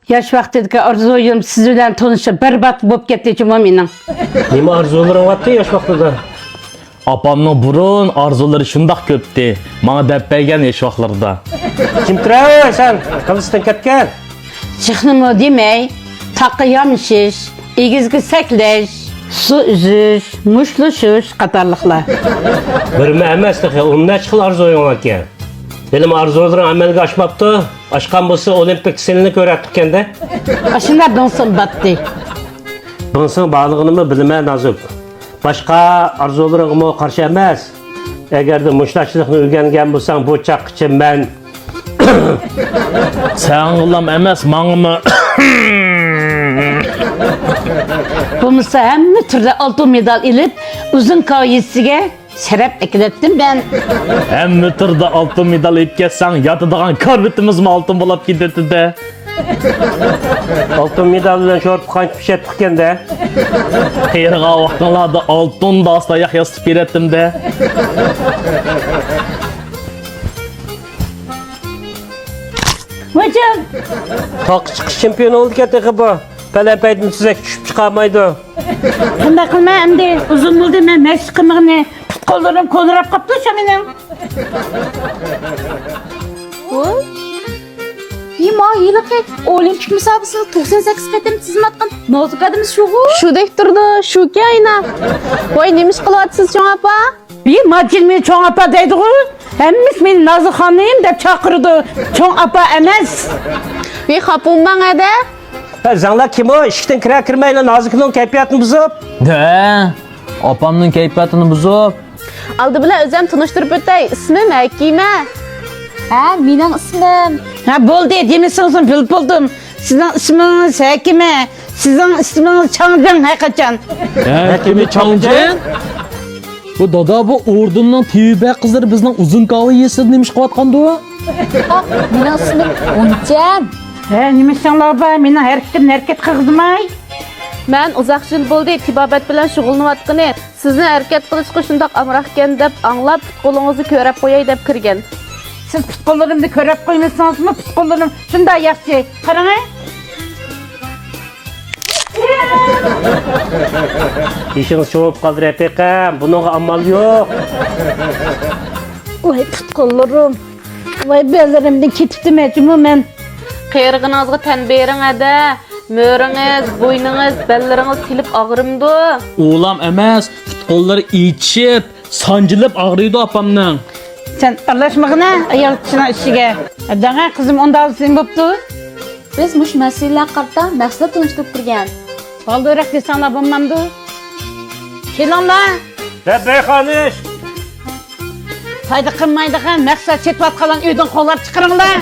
Yaş vaqtidagi orzuim siz bilan tanışib berbat bo'lib ketdi juma mening. Nima arzularing vatdi yosh vaqtida? Apamның burun arzulari shundoq ko'pdi. Menga deb bergan yosh vaqtlarda. Kim tura sen? Qilishdan ketgan. Chixnimi demay, taqqa yamishish, egizga saklash, su uzish, mushlashish qatorliqlar. Birma emasdi, o'n necha xil arzularing bor ekan. Benim arzularim amalga oshmabdi. Oshgan bo'lsa olimpik senini ko'ratibganda. Ashundan so'ng batdi. Bunsin bağlığını bilmə Nazuk. Başqa arzularingga qarshi emas. Agarda mushlashlikni o'rgangan bo'lsang, bu chaq için men Sen ulam emas, mangımı. Bo'lmasa hamma turda oltin medal ilib, uzun koyisiga sharaf akilatdim ben. Hem mütürde altın medal ip ketsen, yatıdığın karvetimiz mi altın bulup giderdi de. oltin medal bilan sho'rib qancha pishayotganda. Qiyırğa vaqtlarda altın da asla yaxyasıp berettim de. Hocam, Toq chiqish chempioni bo'ldi ketiga bu. Palapaydin tuzak tushib chiqolmaydi. qanday qilma endi uzun bo'ldi men mashq qilmag'ini qo'llarim qo'lrab qopdi shu mening. Yima yılki olimpik müsabaqasida 98 qatim tizmatgan nozik adimiz şu-ku. Shudek turdi, shuki ayna. Voy, nemish qilyapsiz, cho'ng opa? Bir majil meni cho'ng opa deydi-ku. Hammis meni Nozixonim deb chaqirdi. Cho'ng opa emas. Voy, xapumman ada. Zanglar kim o? İşikten kirmayla Nazikning kayfiyatini buzib. De, opamның kayfiyatini buzib. Aldı bilan o'zim tanishtirib o'tay. Ismim Hakima. Ha, mening ismim. Ha bo'ldi, demisiniz bilib bo'ldim. Sizning ismingiz Hakima, sizning ismingiz Changjan haqiqatan. Kimi Changjan? Bu dada bu ordunun tiybe kızları bizden uzun kahve yesin demiş qilayotgandi. Ah, mening ismim Onjam. Ha, nima sanlar bor? Meni harakat qilg'izmay. Men uzoq yil bo'ldi tibobat bilan shug'ullanayotgani. Sizni harakat qilishga shundoq amroq ekan deb anglab, qo'lingizni ko'rib qo'yay deb kirgan. Siz putqo'llarimni ko'rib qo'ymasangizmi? Putqo'llarim shunday yaxshi. Qarang. İşiniz çoğup kaldı Refika. Bunun amal yok. Voy putqo'llarim. Voy belarimdan ketibdimi men. Qiyirg'iningizga tan bering ada. Mo'ringiz, bo'yningiz, bellaringiz tilib og'rimdi. Oğlam emas, futbolları içip, sancılıp ağrıydı apamның. Sen aralashmag'ina ayol kishini ishiga. Danga qizim onda sen bo'pti. Biz mush masalalar qarta maqsad tanishtirib turgan. Baldo'roq desanglar bo'lmamdi. Kelinglar. Rebbe xanish. Foyda qilmaydigan maqsad chetvatqalan uydan qo'llab chiqaringlar.